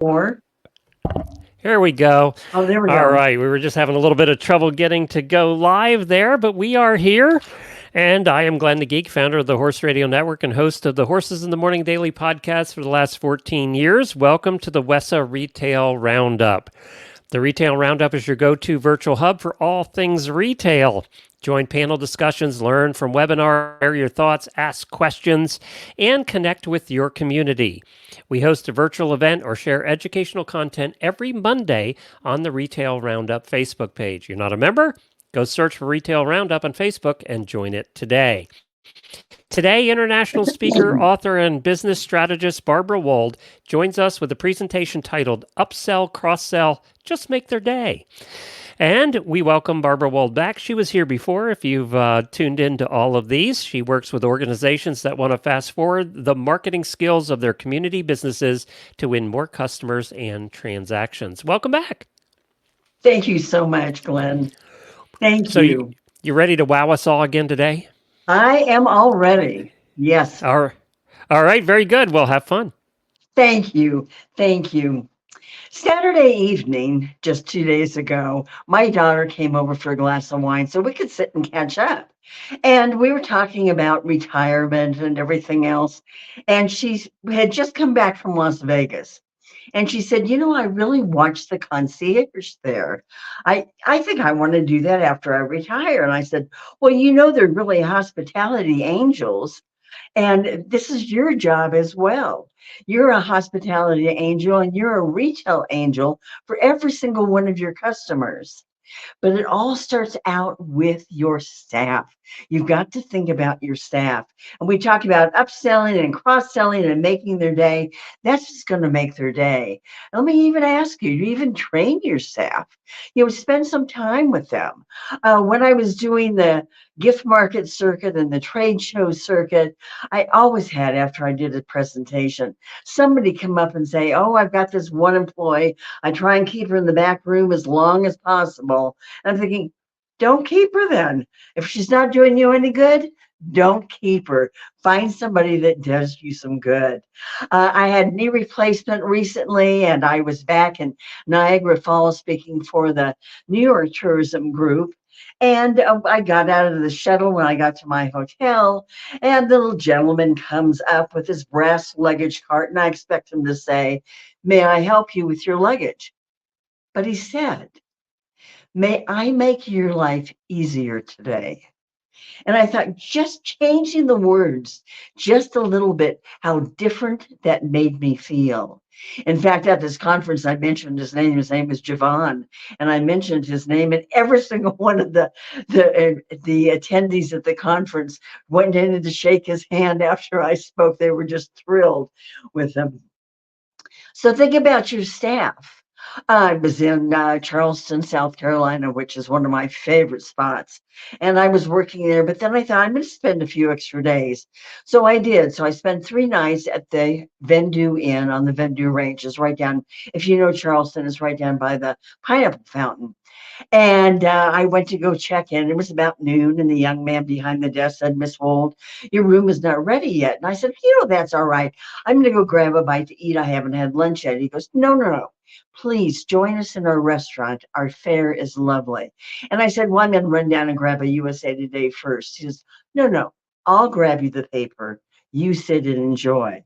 Or, Here we go. oh, there we All go. right. We were just having a little bit of trouble getting to go live there, but we are here. And I am Glenn the Geek, founder of the Horse Radio Network and host of the Horses in the Morning Daily podcast for the last 14 years. Welcome to the WESA Retail Roundup. The Retail Roundup is your go to virtual hub for all things retail. Join panel discussions, learn from webinars, share your thoughts, ask questions, and connect with your community. We host a virtual event or share educational content every Monday on the Retail Roundup Facebook page. You're not a member? Go search for Retail Roundup on Facebook and join it today. Today, international speaker, author, and business strategist Barbara Wold joins us with a presentation titled Upsell, Cross Sell, Just Make Their Day. And we welcome Barbara Wold back. She was here before. If you've tuned into all of these, she works with organizations that want to fast forward the marketing skills of their community businesses to win more customers and transactions. Welcome back. Thank you so much, Glenn. Thank So, you. you ready to wow us all again today? I am all ready. Yes. All right. All right. Very good. We'll have fun. Thank you. Thank you. Saturday evening, just 2 days ago, my daughter came over for a glass of wine so we could sit and catch up. And we were talking about retirement and everything else. And she had just come back from Las Vegas. And she said, I really watched the concierge there. I think I want to do that after I retire. And I said, well, they're really hospitality angels. And this is your job as well. You're a hospitality angel and you're a retail angel for every single one of your customers. But it all starts out with your staff. You've got to think about your staff. And we talk about upselling and cross-selling and making their day. That's just going to make their day. Let me even ask you, to even train your staff. Spend some time with them. When I was doing the gift market circuit and the trade show circuit, I always had, after I did a presentation, somebody come up and say, oh, I've got this one employee. I try and keep her in the back room as long as possible. And I'm thinking, don't keep her then. If she's not doing you any good, don't keep her. Find somebody that does you some good. I had knee replacement recently, and I was back in Niagara Falls speaking for the New York Tourism Group. And I got out of the shuttle when I got to my hotel, and the little gentleman comes up with his brass luggage cart, and I expect him to say, may I help you with your luggage? But he said, may I make your life easier today? And I thought just changing the words just a little bit, how different that made me feel. In fact, at this conference, I mentioned his name. His name was Javon, and I mentioned his name, and every single one of the attendees at the conference went in to shake his hand after I spoke. They were just thrilled with him. So think about your staff. I was in Charleston, South Carolina, which is one of my favorite spots. And I was working there, but then I thought I'm going to spend a few extra days. So I did. So I spent 3 nights at the Vendu Inn on the Vendu Range. It's right down, if you know Charleston, it's right down by the Pineapple Fountain. And I went to go check in. It was about noon, and the young man behind the desk said, Miss Wold, your room is not ready yet. And I said, that's all right. I'm going to go grab a bite to eat. I haven't had lunch yet. He goes, no, no, no. Please join us in our restaurant. Our fare is lovely. And I said, well, I'm going to run down and grab a USA Today first. He says, no, no, I'll grab you the paper. You sit and enjoy.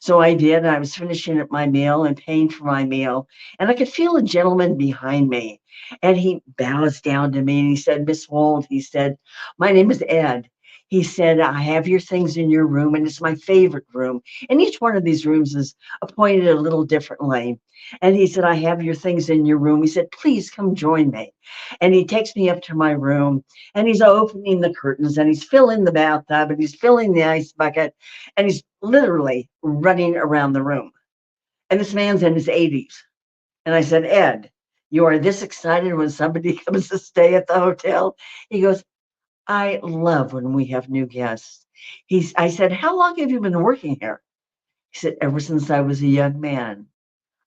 So I did. And I was finishing up my meal and paying for my meal. And I could feel a gentleman behind me. And he bows down to me and he said, Miss Wold, he said, my name is Ed. He said, I have your things in your room, and it's my favorite room. And each one of these rooms is appointed a little differently. And he said, I have your things in your room. He said, please come join me. And he takes me up to my room, and he's opening the curtains, and he's filling the bathtub, and he's filling the ice bucket, and he's literally running around the room. And this man's in his 80s. And I said, Ed, you are this excited when somebody comes to stay at the hotel? He goes, I love when we have new guests. I said, how long have you been working here? He said, ever since I was a young man.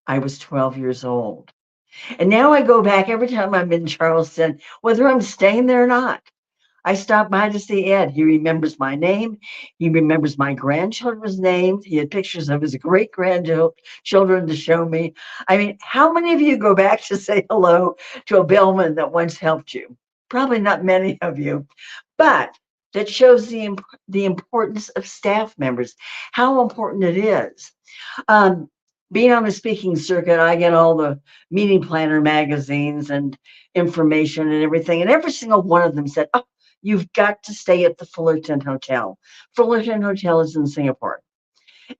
I was 12 years old. And now I go back every time I'm in Charleston, whether I'm staying there or not. I stopped by to see Ed. He remembers my name. He remembers my grandchildren's names. He had pictures of his great grandchildren to show me. I mean, how many of you go back to say hello to a bellman that once helped you? Probably not many of you, but that shows the importance of staff members, how important it is. Um, Being on the speaking circuit, I get all the meeting planner magazines and information and everything. And every single one of them said, oh, you've got to stay at the Fullerton Hotel. Fullerton Hotel is in Singapore.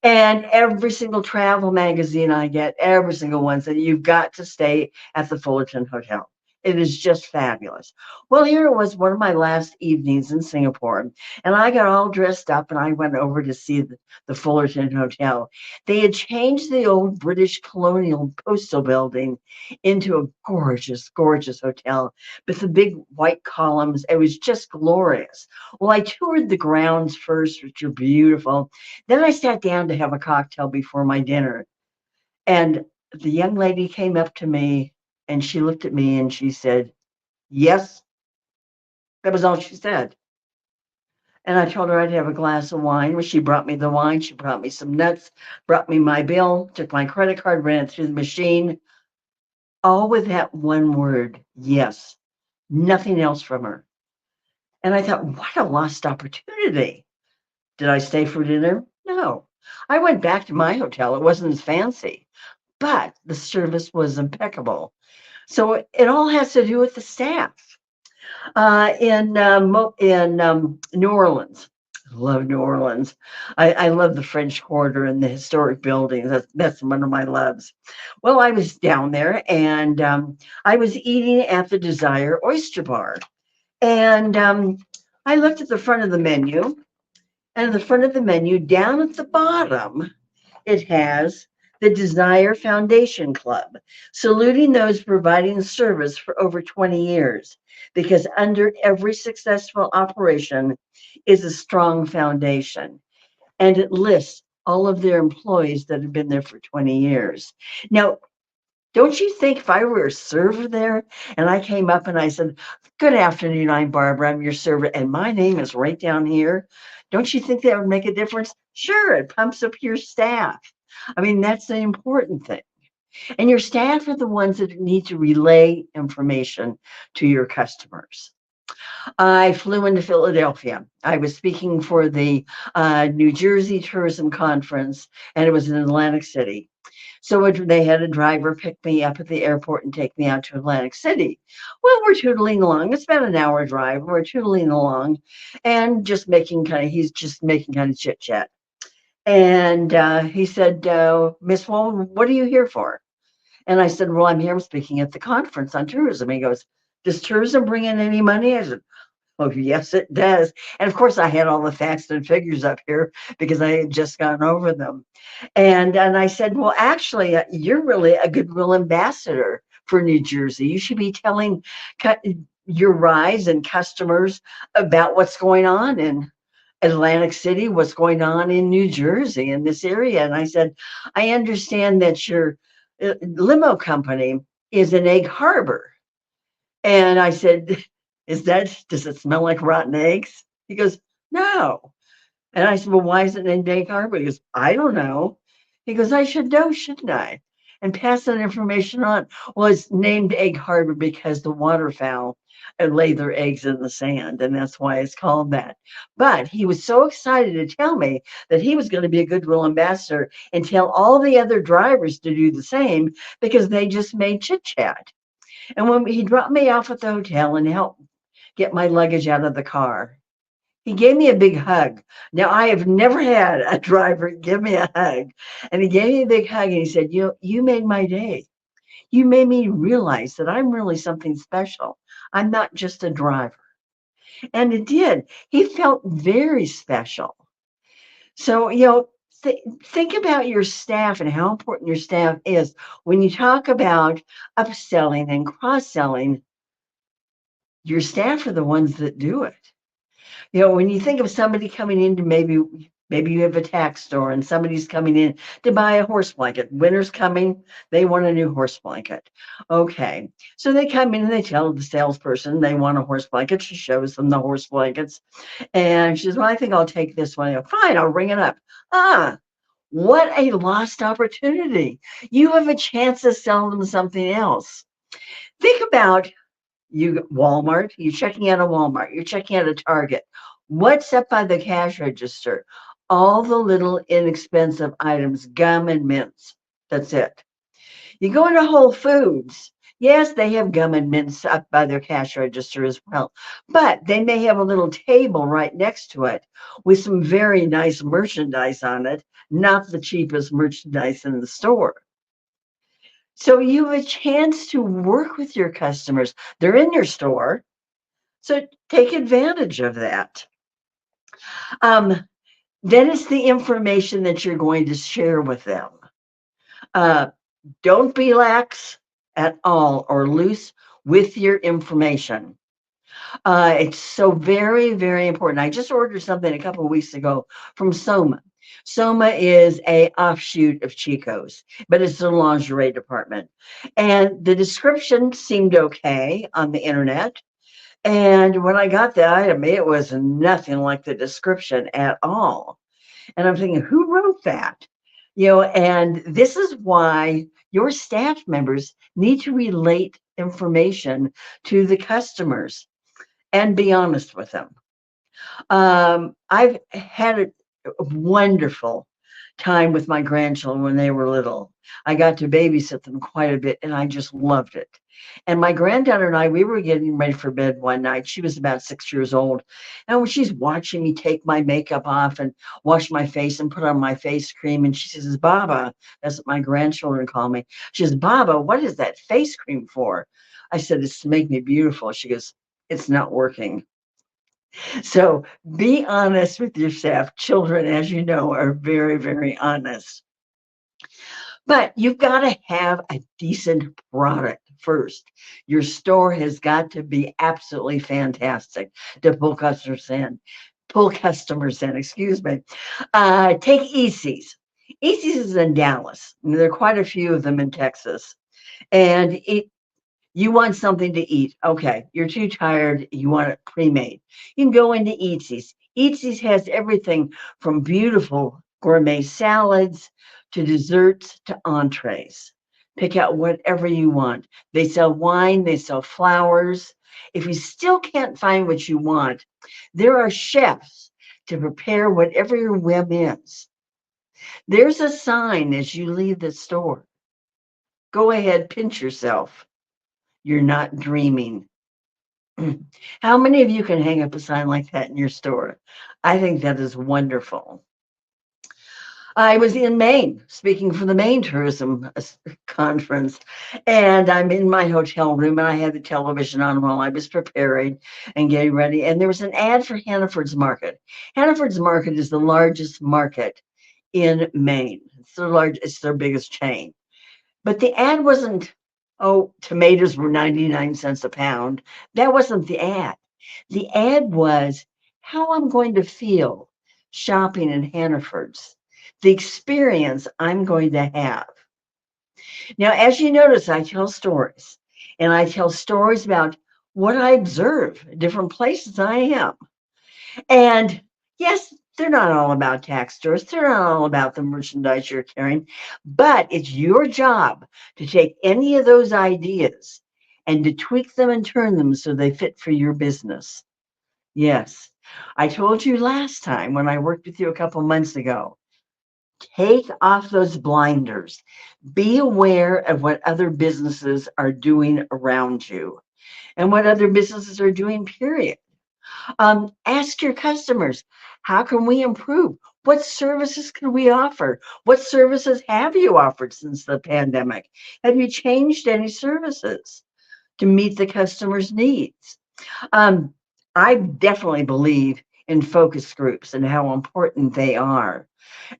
And every single travel magazine I get, every single one said, you've got to stay at the Fullerton Hotel. It is just fabulous. Well, here it was one of my last evenings in Singapore, and I got all dressed up and I went over to see the Fullerton Hotel. They had changed the old British colonial postal building into a gorgeous, gorgeous hotel with the big white columns. It was just glorious. Well, I toured the grounds first, which are beautiful. Then I sat down to have a cocktail before my dinner. And the young lady came up to me and she looked at me and she said, yes. That was all she said. And I told her I'd have a glass of wine. Well, she brought me the wine. She brought me some nuts, brought me my bill, took my credit card, ran it through the machine, all with that one word, yes. Nothing else from her. And I thought, what a lost opportunity. Did I stay for dinner? No. I went back to my hotel. It wasn't as fancy, but the service was impeccable. So it all has to do with the staff. In New Orleans, I love New Orleans. I love the French Quarter and the historic buildings. That's one of my loves. Well, I was down there and I was eating at the Desire Oyster Bar. And I looked at the front of the menu, and at the front of the menu, down at the bottom, it has the Desire Foundation Club, saluting those providing service for over 20 years, because under every successful operation is a strong foundation. And it lists all of their employees that have been there for 20 years. Now, don't you think if I were a server there and I came up and I said, good afternoon, I'm Barbara, I'm your server, and my name is right down here, don't you think that would make a difference? Sure, it pumps up your staff. I mean, that's the important thing. And your staff are the ones that need to relay information to your customers. I flew into Philadelphia. I was speaking for the New Jersey Tourism Conference, and it was in Atlantic City. So they had a driver pick me up at the airport and take me out to Atlantic City. Well, we're tootling along. It's about an hour drive. We're tootling along and he's just making kind of chit chat. And he said, Miss Wold, what are you here for? And I said, well, I'm here speaking at the conference on tourism. He goes, does tourism bring in any money? I said, oh, yes, it does. And of course, I had all the facts and figures up here because I had just gone over them. And I said, well, actually, you're really a goodwill ambassador for New Jersey. You should be telling your rise and customers about what's going on in Atlantic City, what's going on in New Jersey, in this area. And I said, I understand that your limo company is in Egg Harbor. And I said, does it smell like rotten eggs? He goes, no. And I said, well, why is it named Egg Harbor? He goes, I don't know. He goes, I should know, shouldn't I? And pass that information on. Well, it's named Egg Harbor because the waterfowl lay their eggs in the sand, and that's why it's called that. But he was so excited to tell me that he was going to be a goodwill ambassador and tell all the other drivers to do the same because they just made chit chat. And when he dropped me off at the hotel and helped get my luggage out of the car, he gave me a big hug. Now, I have never had a driver give me a hug. And he gave me a big hug and he said, you made my day. You made me realize that I'm really something special. I'm not just a driver. And it did. He felt very special. So, think about your staff and how important your staff is. When you talk about upselling and cross-selling, your staff are the ones that do it. When you think of somebody coming in to maybe Maybe you have a tax store and somebody's coming in to buy a horse blanket. Winter's coming, they want a new horse blanket. Okay, so they come in and they tell the salesperson they want a horse blanket. She shows them the horse blankets and she says, well, I think I'll take this one. I go, fine, I'll ring it up. Ah, what a lost opportunity. You have a chance to sell them something else. Think about Walmart, you're checking out a Walmart, you're checking out a Target. What's up by the cash register? All the little inexpensive items, gum and mints. That's it. You go into Whole Foods. Yes, they have gum and mints up by their cash register as well, but they may have a little table right next to it with some very nice merchandise on it, not the cheapest merchandise in the store. So you have a chance to work with your customers. They're in your store, so take advantage of that. Um, then it's the information that you're going to share with them. Uh, don't be lax at all or loose with your information. It's so very, very important. I just ordered something a couple of weeks ago from Soma. Soma is a offshoot of Chico's, but it's the lingerie department. And the description seemed okay on the internet. And when I got the item, it was nothing like the description at all. And I'm thinking, who wrote that? And this is why your staff members need to relate information to the customers and be honest with them. I've had a wonderful time with my grandchildren when they were little. I got to babysit them quite a bit and I just loved it. And my granddaughter and I, we were getting ready for bed one night. She was about 6 years old. And when she's watching me take my makeup off and wash my face and put on my face cream, and she says, Baba, that's what my grandchildren call me. She says, Baba, what is that face cream for? I said, it's to make me beautiful. She goes, it's not working. So be honest with yourself. Children, as you know, are very, very honest. But you've got to have a decent product first. Your store has got to be absolutely fantastic to pull customers in. Excuse me. Take ECs. ECs is in Dallas. There are quite a few of them in Texas. And you want something to eat. Okay, you're too tired. You want it pre-made. You can go into Eatsy's. Eatsy's has everything from beautiful gourmet salads to desserts to entrees. Pick out whatever you want. They sell wine, they sell flowers. If you still can't find what you want, there are chefs to prepare whatever your whim is. There's a sign as you leave the store. Go ahead, pinch yourself. You're not dreaming. How many of you can hang up a sign like that in your store? I think that is wonderful. I was in Maine speaking for the Maine Tourism Conference, and I'm in my hotel room and I had the television on while I was preparing and getting ready. And there was an ad for Hannaford's Market. Hannaford's Market is the largest market in Maine. It's their biggest chain. But the ad wasn't, oh, tomatoes were 99 cents a pound. That wasn't the ad. The ad was how I'm going to feel shopping in Hannaford's, the experience I'm going to have. Now, as you notice, I tell stories, and I tell stories about what I observe, different places I am. And yes, they're not all about tax stores. They're not all about the merchandise you're carrying, but it's your job to take any of those ideas and to tweak them and turn them so they fit for your business. Yes, I told you last time when I worked with you a couple months ago, take off those blinders. Be aware of what other businesses are doing around you and what other businesses are doing, period. Ask your customers, how can we improve? What services can we offer? What services have you offered since the pandemic? Have you changed any services to meet the customer's needs? Um, I definitely believe in focus groups and how important they are.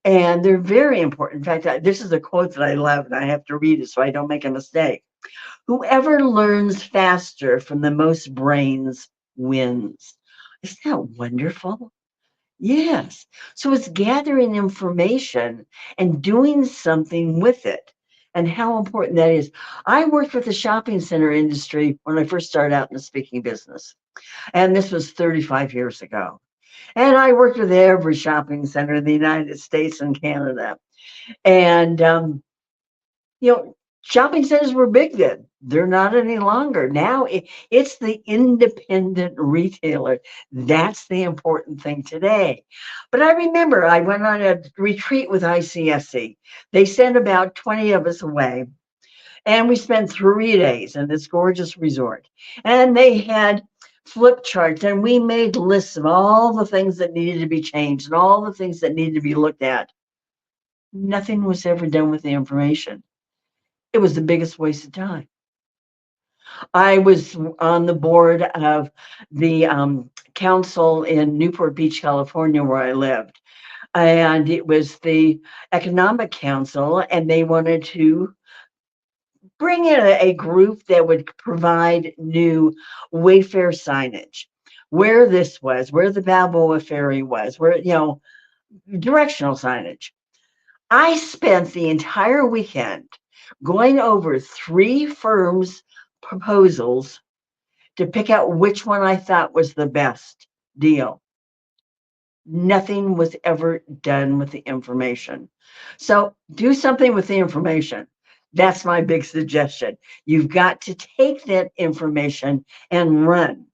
And they're very important. In fact, this is a quote that I love, and I have to read it so I don't make a mistake. Whoever learns faster from the most brains wins. Isn't that wonderful? Yes. So it's gathering information and doing something with it. And how important that is. I worked with the shopping center industry when I first started out in the speaking business. And this was 35 years ago. And I worked with every shopping center in the United States and Canada. And you know, shopping centers were big then. They're not any longer. Now it's the independent retailer. That's the important thing today. But I remember I went on a retreat with ICSC. They sent about 20 of us away. And we spent 3 days in this gorgeous resort. And they had flip charts, and we made lists of all the things that needed to be changed and all the things that needed to be looked at. Nothing was ever done with the information. It was the biggest waste of time. I was on the board of the council in Newport Beach, California, where I lived. And it was the Economic Council, and they wanted to bring in a group that would provide new Wayfair signage, where this was, where the Balboa Ferry was, where, directional signage. I spent the entire weekend going over 3 firms' proposals to pick out which one I thought was the best deal. Nothing was ever done with the information. So do something with the information. That's my big suggestion. You've got to take that information and run.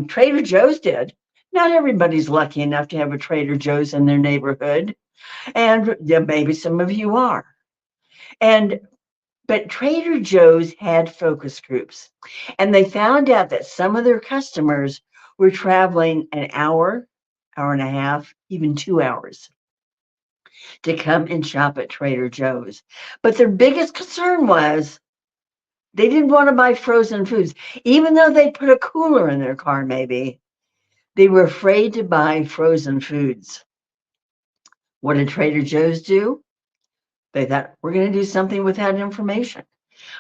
Trader Joe's did. Not everybody's lucky enough to have a Trader Joe's in their neighborhood. And yeah, maybe some of you are. And but Trader Joe's had focus groups, and they found out that some of their customers were traveling an hour, hour and a half, even 2 hours to come and shop at Trader Joe's. But their biggest concern was they didn't want to buy frozen foods, even though they put a cooler in their car, maybe. They were afraid to buy frozen foods. What did Trader Joe's do? They thought, we're going to do something with that information.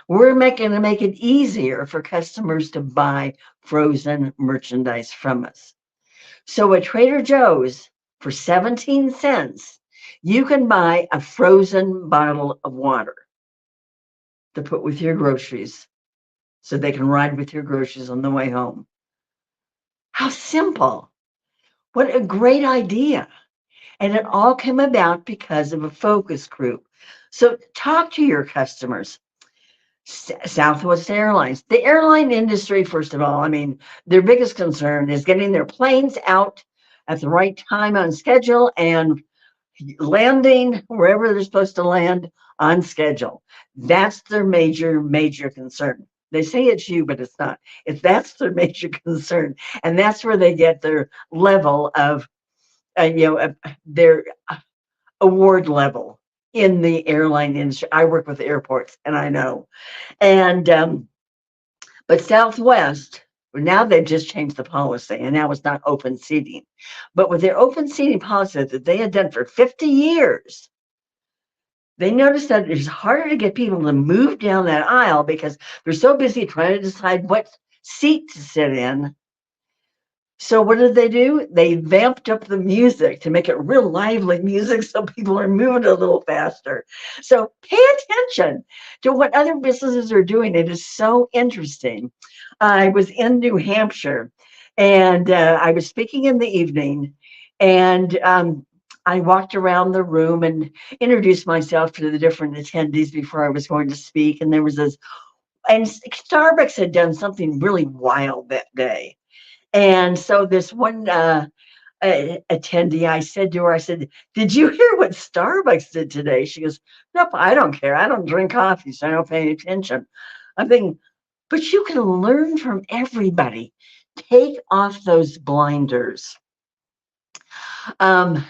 We're going to make it easier for customers to buy frozen merchandise from us. So at Trader Joe's, for 17 cents, you can buy a frozen bottle of water to put with your groceries so they can ride with your groceries on the way home. How simple. What a great idea. And it all came about because of a focus group. So talk to your customers. Southwest Airlines. The airline industry, first of all, I mean, their biggest concern is getting their planes out at the right time on schedule and landing wherever they're supposed to land on schedule. That's their major concern. They say it's you, but it's not. If that's their major concern, and that's where they get their level of, their award level in the airline industry. I work with airports, and I know. And but Southwest, now they've just changed the policy, and now it's not open seating. But with their open seating policy that they had done for 50 years, they noticed that it's harder to get people to move down that aisle because they're so busy trying to decide what seat to sit in. So what did they do? They vamped up the music to make it real lively music so people are moving a little faster. So pay attention to what other businesses are doing. It is so interesting. I was in New Hampshire, and I was speaking in the evening, and I walked around the room and introduced myself to the different attendees before I was going to speak. And there was this, and Starbucks had done something really wild that day. And so this one attendee, I said to her, I said, did you hear what Starbucks did today? She goes, nope, I don't care. I don't drink coffee, so I don't pay any attention. I'm thinking, but you can learn from everybody. Take off those blinders. Um,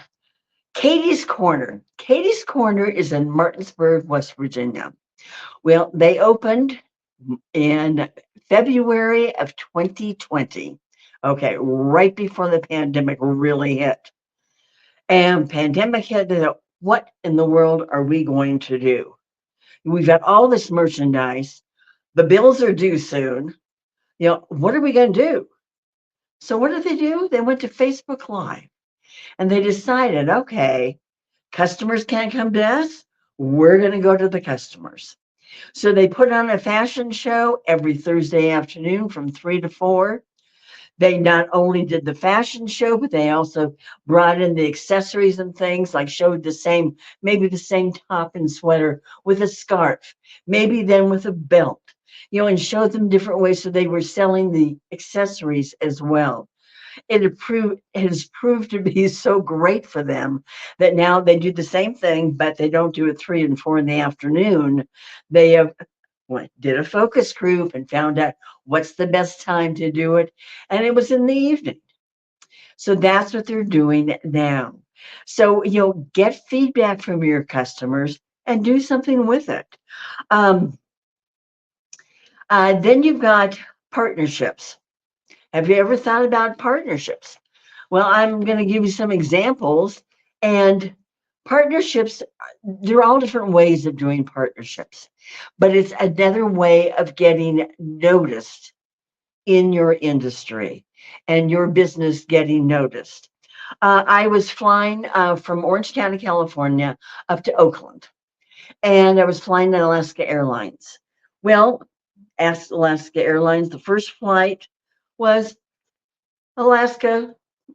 Katie's Corner. Katie's Corner is in Martinsburg, West Virginia. Well, they opened in February of 2020. Okay, right before the pandemic really hit. And pandemic hit, what in the world are we going to do? We've got all this merchandise. The bills are due soon. What are we going to do? So what did they do? They went to Facebook Live. And they decided, okay, customers can't come to us. We're going to go to the customers. So they put on a fashion show every Thursday afternoon from 3 to 4. They not only did the fashion show, but they also brought in the accessories and things, like showed maybe the same top and sweater with a scarf, maybe then with a belt, and showed them different ways. So they were selling the accessories as well. It has proved to be so great for them that now they do the same thing, but they don't do it 3 and 4 in the afternoon. They have did a focus group and found out what's the best time to do it. And it was in the evening. So that's what they're doing now. So, get feedback from your customers and do something with it. Um, then you've got partnerships. Have you ever thought about partnerships? Well, I'm going to give you some examples. And partnerships, there are all different ways of doing partnerships, but it's another way of getting noticed in your industry and your business getting noticed. I was flying from Orange County, California, up to Oakland, and I was flying at Alaska Airlines. Well, asked Alaska Airlines, the first flight was Alaska.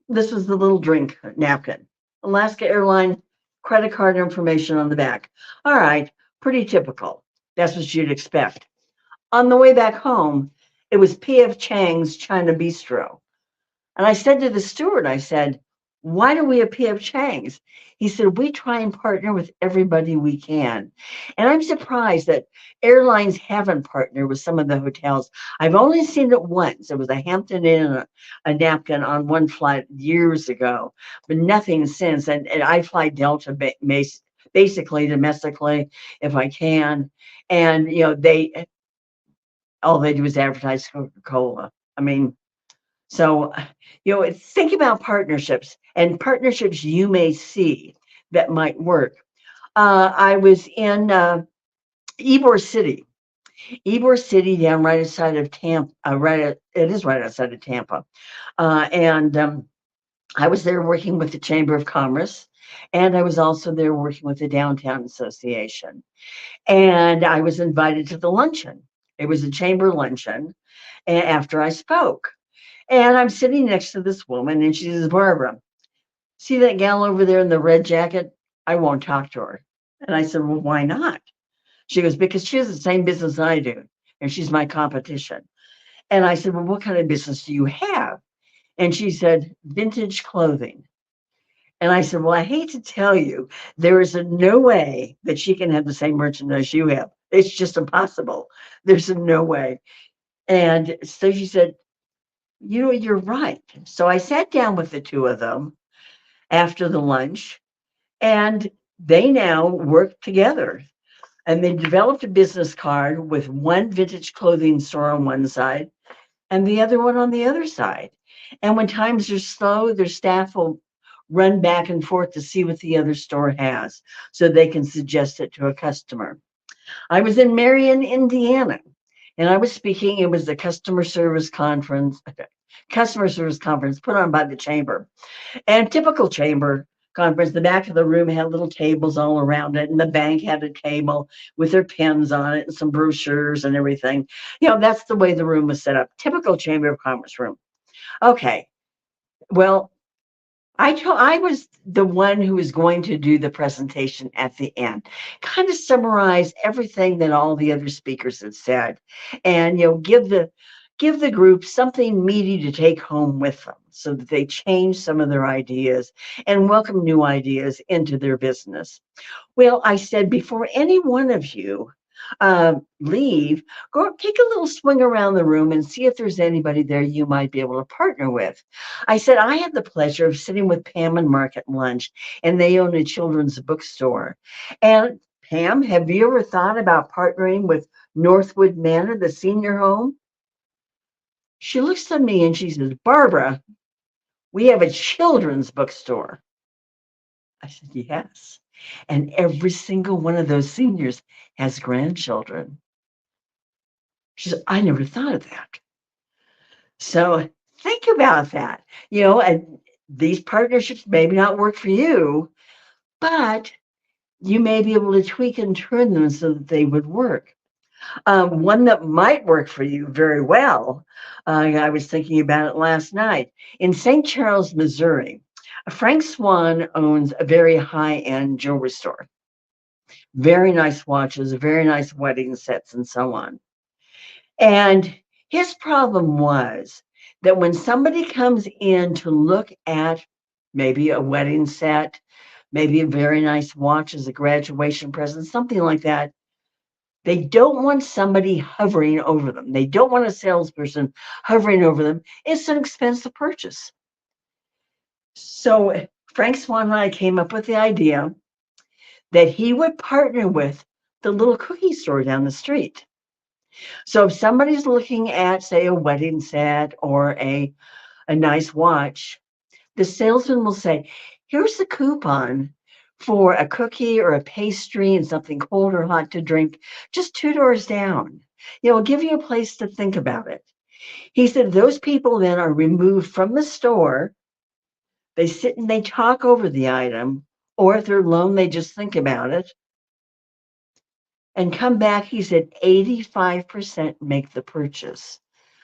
This was the little drink napkin. Alaska Airline credit card information on the back. All right, pretty typical. That's what you'd expect. On the way back home, it was P.F. Chang's China Bistro. And I said to the steward, I said, why do we have P.F. Chang's? He said, we try and partner with everybody we can. And I'm surprised that airlines haven't partnered with some of the hotels. I've only seen it once. It was a Hampton Inn and a napkin on one flight years ago, but nothing since. And I fly Delta basically domestically if I can. And, all they do is advertise Coca-Cola. I mean, so, think about partnerships and partnerships you may see that might work. I was in Ybor City, down right outside of Tampa. It is right outside of Tampa, and I was there working with the Chamber of Commerce, and I was also there working with the Downtown Association. And I was invited to the luncheon. It was a chamber luncheon after I spoke. And I'm sitting next to this woman, and she says, Barbara, see that gal over there in the red jacket? I won't talk to her. And I said, well, why not? She goes, because she has the same business I do, and she's my competition. And I said, well, what kind of business do you have? And she said, vintage clothing. And I said, well, I hate to tell you, there is no way that she can have the same merchandise you have. It's just impossible. There's no way. And so she said, you're right. So I sat down with the two of them after the lunch, and they now work together. And they developed a business card with one vintage clothing store on one side and the other one on the other side. And when times are slow, their staff will run back and forth to see what the other store has so they can suggest it to a customer. I was in Marion, Indiana, and I was speaking. It was the customer service conference put on by the chamber. And typical chamber conference, the back of the room had little tables all around it, and the bank had a table with their pens on it and some brochures and everything. That's the way the room was set up. Typical Chamber of Commerce room. Okay. Well, I was the one who was going to do the presentation at the end, kind of summarize everything that all the other speakers had said, and give the group something meaty to take home with them so that they change some of their ideas and welcome new ideas into their business. Well, I said, before any one of you leave, go take a little swing around the room and see if there's anybody there you might be able to partner with. I said, I had the pleasure of sitting with Pam and Mark at lunch, and they own a children's bookstore. And Pam, have you ever thought about partnering with Northwood Manor, the senior home? She looks at me and she says, Barbara, we have a children's bookstore. I said, yes. And every single one of those seniors has grandchildren. She said, I never thought of that. So think about that. these partnerships maybe not work for you, but you may be able to tweak and turn them so that they would work. One that might work for you very well, I was thinking about it last night. In St. Charles, Missouri, Frank Swan owns a very high end jewelry store. Very nice watches, very nice wedding sets, and so on. And his problem was that when somebody comes in to look at maybe a wedding set, maybe a very nice watch as a graduation present, something like that, they don't want somebody hovering over them. They don't want a salesperson hovering over them. It's an expensive purchase. So Frank Swan and I came up with the idea that he would partner with the little cookie store down the street. So if somebody's looking at, say, a wedding set or a nice watch, the salesman will say, here's the coupon for a cookie or a pastry and something cold or hot to drink, just two doors down. We'll give you a place to think about it. He said those people then are removed from the store. They sit and they talk over the item, or if they're alone, they just think about it and come back. He said 85% make the purchase.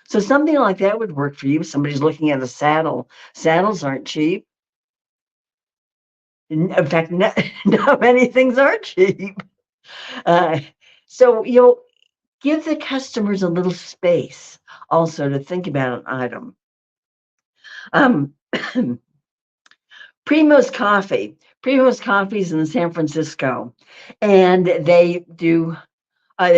So something like that would work for you. If somebody's looking at a saddle. Saddles aren't cheap. In fact, not many things are cheap. Uh, so you'll give the customers a little space also to think about an item. Um, Primo's Coffee. Primo's Coffee is in San Francisco, and they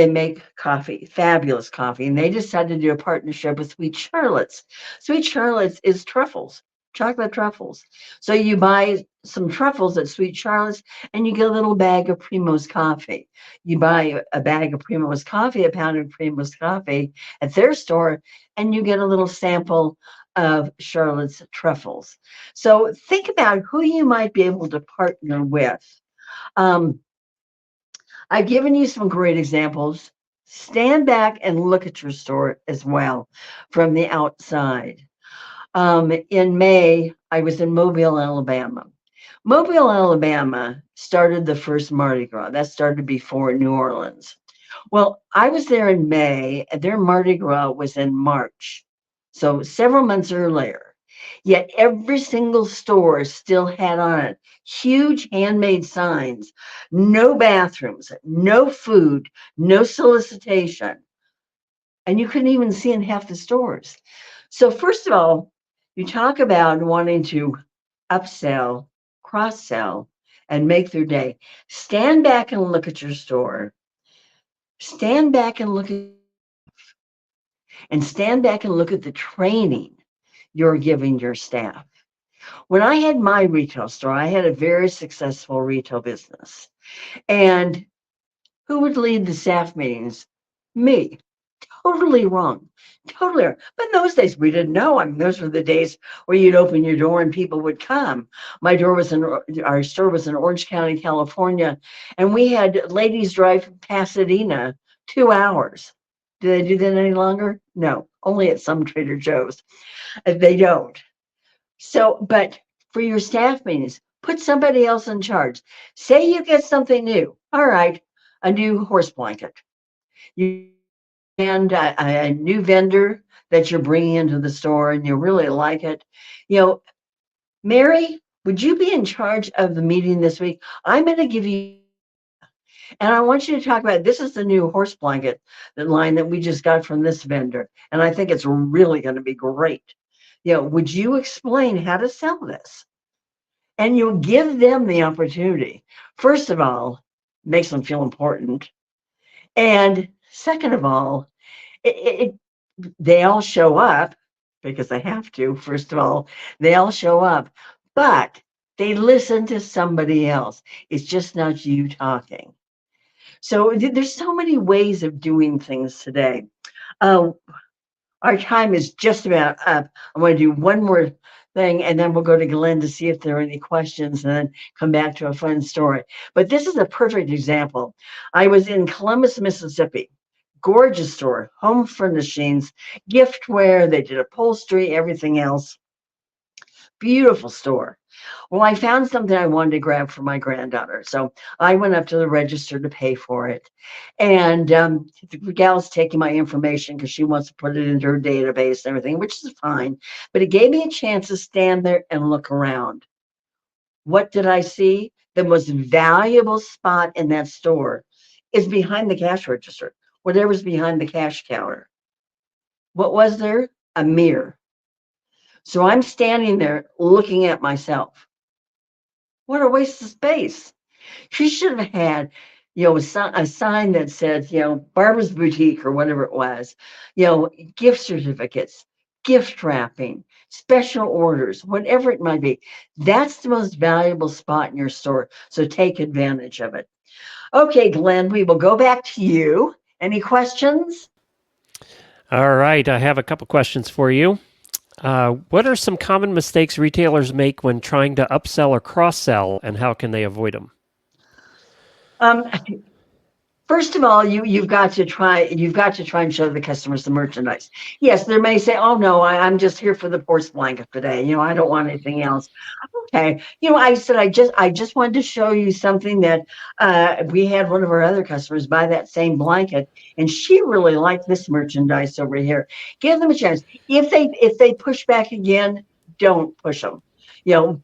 make coffee, fabulous coffee, and they decided to do a partnership with Sweet Charlotte's. Sweet Charlotte's is truffles, chocolate truffles. So you buy some truffles at Sweet Charlotte's, and you get a little bag of Primo's coffee. You buy a bag of Primo's coffee, a pound of Primo's coffee at their store, and you get a little sample of Charlotte's truffles. So think about who you might be able to partner with. Um, I've given you some great examples. Stand back and look at your store as well from the outside. In May, I was in Mobile, Alabama. Mobile, Alabama started the first Mardi Gras. That started before New Orleans. Well, I was there in May, and their Mardi Gras was in March. So several months earlier. Yet every single store still had on it huge handmade signs, no bathrooms, no food, no solicitation. And you couldn't even see in half the stores. So, first of all, you talk about wanting to upsell, cross sell, and make their day. Stand back and look at your store. Stand back and look at and stand back and look at the training you're giving your staff. When I had my retail store, I had a very successful retail business. And who would lead the staff meetings? Me. Totally wrong. Totally wrong. But in those days, we didn't know. I mean, those were the days where you'd open your door and people would come. Our store was in Orange County, California, and we had ladies drive from Pasadena 2 hours. Do they do that any longer? No, only at some Trader Joe's. They don't. So, but for your staff meetings, put somebody else in charge. Say you get something new. All right, a new horse blanket. You and a new vendor that you're bringing into the store and you really like it. You know, Mary, would you be in charge of the meeting this week? I'm going to give you, and I want you to talk about this is the new horse blanket line that we just got from this vendor. And I think it's really going to be great. Would you explain how to sell this? And you'll give them the opportunity. First of all, makes them feel important. And second of all, they all show up because they have to. First of all, they all show up, but they listen to somebody else. It's just not you talking. So there's so many ways of doing things today. Our time is just about up. I'm going to do one more thing, and then we'll go to Glenn to see if there are any questions, and then come back to a fun story. But this is a perfect example. I was in Columbus, Mississippi. Gorgeous store, home furnishings, giftware. They did upholstery, everything else. beautiful store. Well, I found something I wanted to grab for my granddaughter. So I went up to the register to pay for it. And the gal's taking my information because she wants to put it into her database and everything, which is fine. But it gave me a chance to stand there and look around. What did I see? The most valuable spot in that store is behind the cash register, whatever's behind the cash counter. What was there? A mirror. So I'm standing there looking at myself. What a waste of space. She should have had, a sign that said, Barbara's Boutique or whatever it was, gift certificates, gift wrapping, special orders, whatever it might be. That's the most valuable spot in your store. So take advantage of it. Okay, Glenn, we will go back to you. Any questions? All right, I have a couple questions for you. What are some common mistakes retailers make when trying to upsell or cross-sell, and how can they avoid them? Um, First of all, you've got to try and show the customers the merchandise. Yes, they may say, "Oh no, I'm just here for the horse blanket today. I don't want anything else." Okay, I said I just wanted to show you something that we had one of our other customers buy that same blanket, and she really liked this merchandise over here. Give them a chance. If they push back again, don't push them.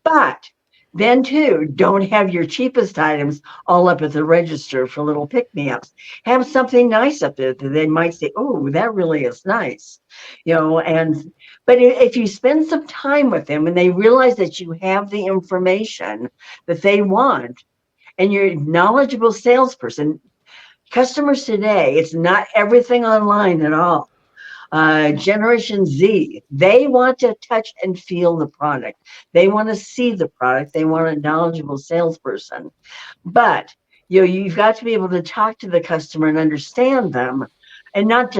But then too, don't have your cheapest items all up at the register for little pick-me-ups. Have something nice up there that they might say, "Oh, that really is nice," And but if you spend some time with them and they realize that you have the information that they want, and you're a knowledgeable salesperson, customers today, it's not everything online at all. Generation Z, they want to touch and feel the product. They want to see the product. They want a knowledgeable salesperson. But you've got to be able to talk to the customer and understand them, and not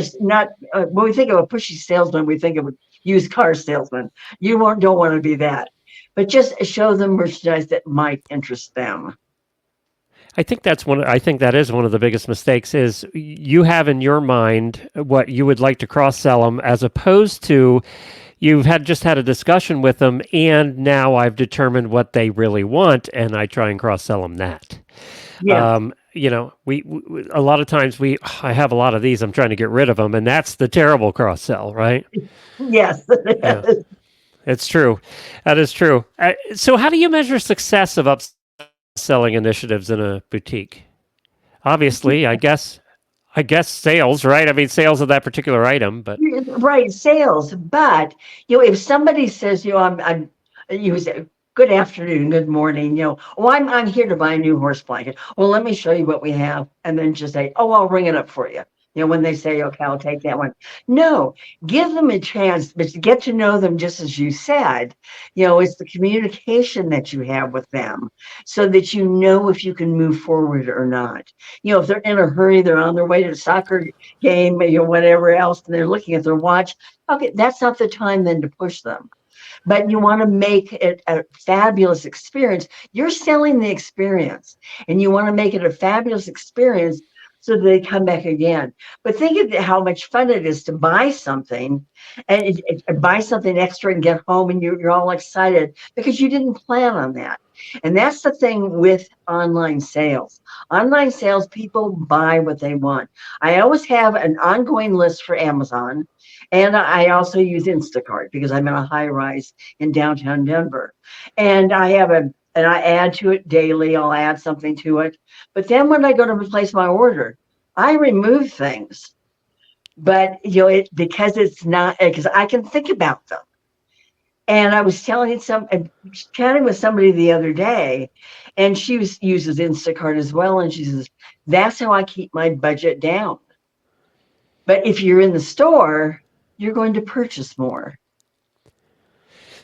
when we think of a pushy salesman, we think of a used car salesman. Don't want to be that, but just show them merchandise that might interest them. I think that is one of the biggest mistakes is you have in your mind what you would like to cross-sell them as opposed to you've just had a discussion with them and now I've determined what they really want and I try and cross-sell them that. Yeah. We a lot of times I have a lot of these. I'm trying to get rid of them, and that's the terrible cross sell, right? Yes. Yeah, it's true. That is true. So, how do you measure success of upselling initiatives in a boutique? Obviously, I guess sales, right? I mean, sales of that particular item, but Right, sales. But if somebody says, you say, "Good afternoon, good morning," "Oh, I'm here to buy a new horse blanket." Well, let me show you what we have, and then just say, "Oh, I'll ring it up for you." When they say, "Okay, I'll take that one." No, give them a chance, but to get to know them, just as you said, it's the communication that you have with them, so that you know if you can move forward or not. If they're in a hurry, they're on their way to the soccer game, whatever else, and they're looking at their watch. Okay, that's not the time then to push them. But you want to make it a fabulous experience. You're selling the experience, and you want to make it a fabulous experience so that they come back again. But think of how much fun it is to buy something and buy something extra and get home, and you're all excited because you didn't plan on that. And that's the thing with online sales. Online sales, people buy what they want. I always have an ongoing list for Amazon, and I also use Instacart because I'm in a high rise in downtown Denver. And I add to it daily. I'll add something to it. But then when I go to replace my order, I remove things. But because it's not, because I can think about them. And I was chatting with somebody the other day, and she uses Instacart as well. And she says, "That's how I keep my budget down." But if you're in the store, you're going to purchase more.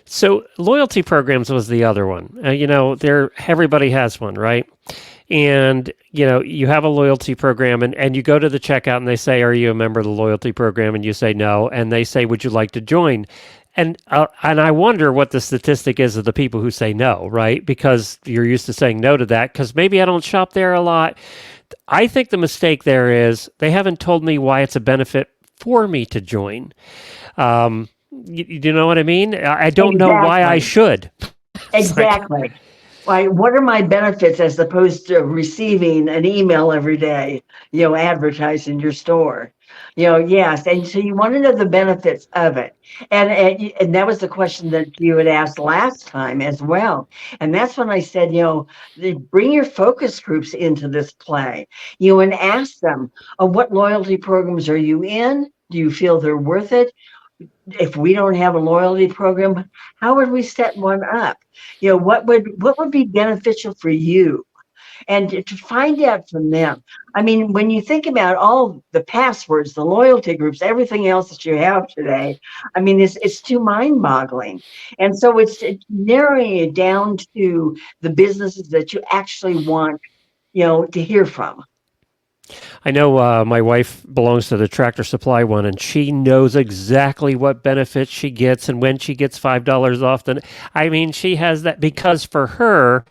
so loyalty programs was the other one. Everybody has one, right? And you have a loyalty program, and you go to the checkout, and they say, "Are you a member of the loyalty program?" And you say no, and they say, "Would you like to join?" And I wonder what the statistic is of the people who say no, right? Because you're used to saying no to that. Because maybe I don't shop there a lot. I think the mistake there is they haven't told me why it's a benefit for me to join. You know what I mean? I don't know why I Exactly. should. It's like, Exactly. Like, what are my benefits as opposed to receiving an email every day, advertising your store? Yes. And so you want to know the benefits of it. And that was the question that you had asked last time as well. And that's when I said, bring your focus groups into this play, and ask them, what loyalty programs are you in? Do you feel they're worth it? If we don't have a loyalty program, how would we set one up? What would be beneficial for you? And to find out from them. I mean, when you think about all the passwords, the loyalty groups, everything else that you have today, I mean, it's too mind-boggling. And so it's narrowing it down to the businesses that you actually want, to hear from. I know my wife belongs to the Tractor Supply one, and she knows exactly what benefits she gets and when she gets $5 off. Then, I mean, she has that because for her,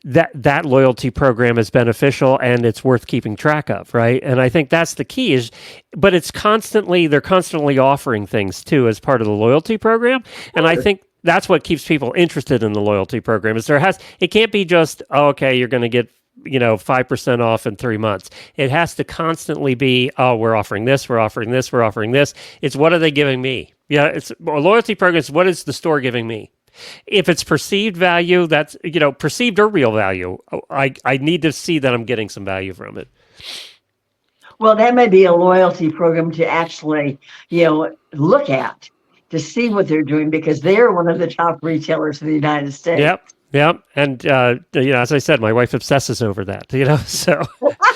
that loyalty program is beneficial and it's worth keeping track of, right? And I think that's the key is, but they're constantly offering things too as part of the loyalty program, and I think that's what keeps people interested in the loyalty program is it can't be just, oh, okay, you're going to get 5% off in 3 months. It has to constantly be, oh, we're offering this, we're offering this, we're offering this. It's what are they giving me? Yeah, it's a loyalty program. Is what is the store giving me? If it's perceived value, that's perceived or real value. I need to see that I'm getting some value from it. Well, that may be a loyalty program to actually, look at to see what they're doing because they're one of the top retailers in the United States. Yep. Yep. And, as I said, my wife obsesses over that, so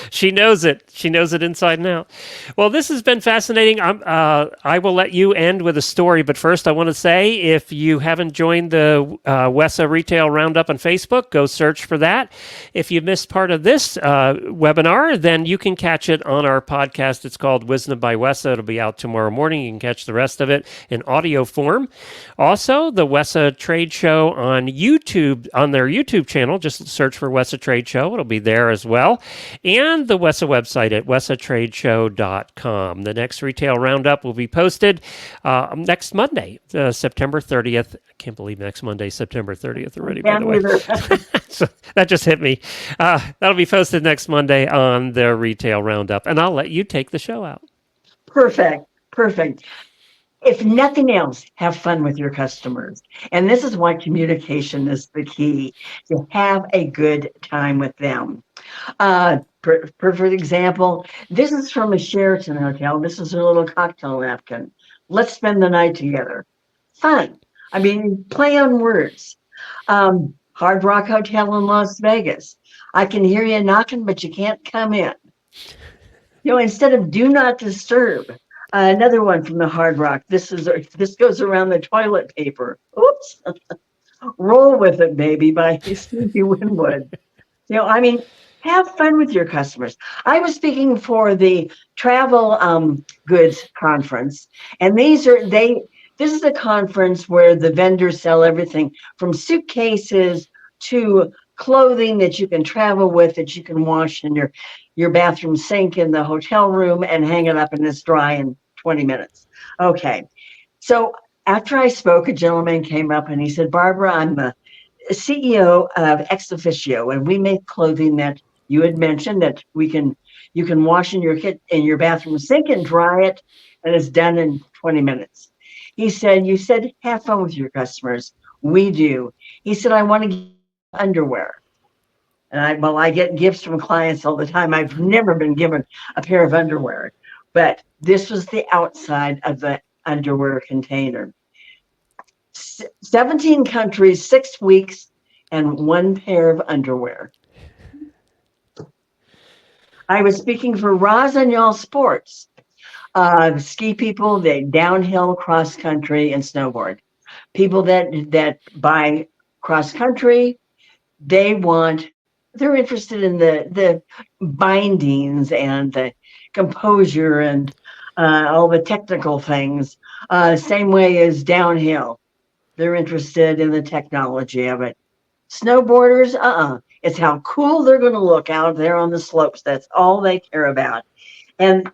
she knows it. She knows it inside and out. Well, this has been fascinating. I will let you end with a story, but first I want to say if you haven't joined the WESA Retail Roundup on Facebook, go search for that. If you missed part of this webinar, then you can catch it on our podcast. It's called Wisdom by WESA. It'll be out tomorrow morning. You can catch the rest of it in audio form. Also, the WESA Trade Show on YouTube, on their YouTube channel. Just search for WESA Trade Show. It'll be there as well. And the WESA website at wesatradeshow.com. The next Retail Roundup will be posted next Monday, September 30th. I can't believe next Monday, September 30th already, by the way. So that just hit me. That'll be posted next Monday on the Retail Roundup. And I'll let you take the show out. Perfect. Perfect. If nothing else, have fun with your customers. And this is why communication is the key, to have a good time with them. Perfect example, this is from a Sheraton hotel. This is a little cocktail napkin. Let's spend the night together. Fun. I mean, play on words. Hard Rock Hotel in Las Vegas. I can hear you knocking, but you can't come in. Instead of do not disturb. Another one from the Hard Rock. This goes around the toilet paper. Oops. Roll with it, baby, by Stevie Winwood. I mean, have fun with your customers. I was speaking for the travel goods conference, and this is a conference where the vendors sell everything from suitcases to clothing that you can travel with, that you can wash in your bathroom sink in the hotel room and hang it up and it's dry in 20 minutes. Okay. So after I spoke, a gentleman came up and he said, Barbara, I'm the CEO of Ex Officio, and we make clothing that you had mentioned that you can wash in your bathroom sink and dry it, and it's done in 20 minutes. He said, you said have fun with your customers. We do. He said, I want to give underwear. And I get gifts from clients all the time. I've never been given a pair of underwear, but this was the outside of the underwear container. 17 countries, 6 weeks, and one pair of underwear. I was speaking for Rossignol Sports, ski people, they downhill, cross country, and snowboard. People that buy cross country, they're interested in the bindings and the composure and all the technical things. Same way as downhill. They're interested in the technology of it. Snowboarders, it's how cool they're going to look out there on the slopes. That's all they care about. And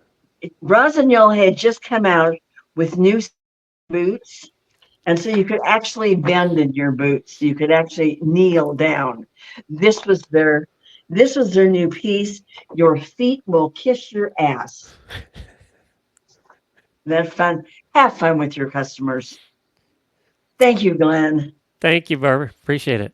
Rossignol had just come out with new boots. And so you could actually bend in your boots. You could actually kneel down. This was their this was their new piece. Your feet will kiss your ass. That's fun. Have fun with your customers. Thank you, Glenn. Thank you, Barbara. Appreciate it.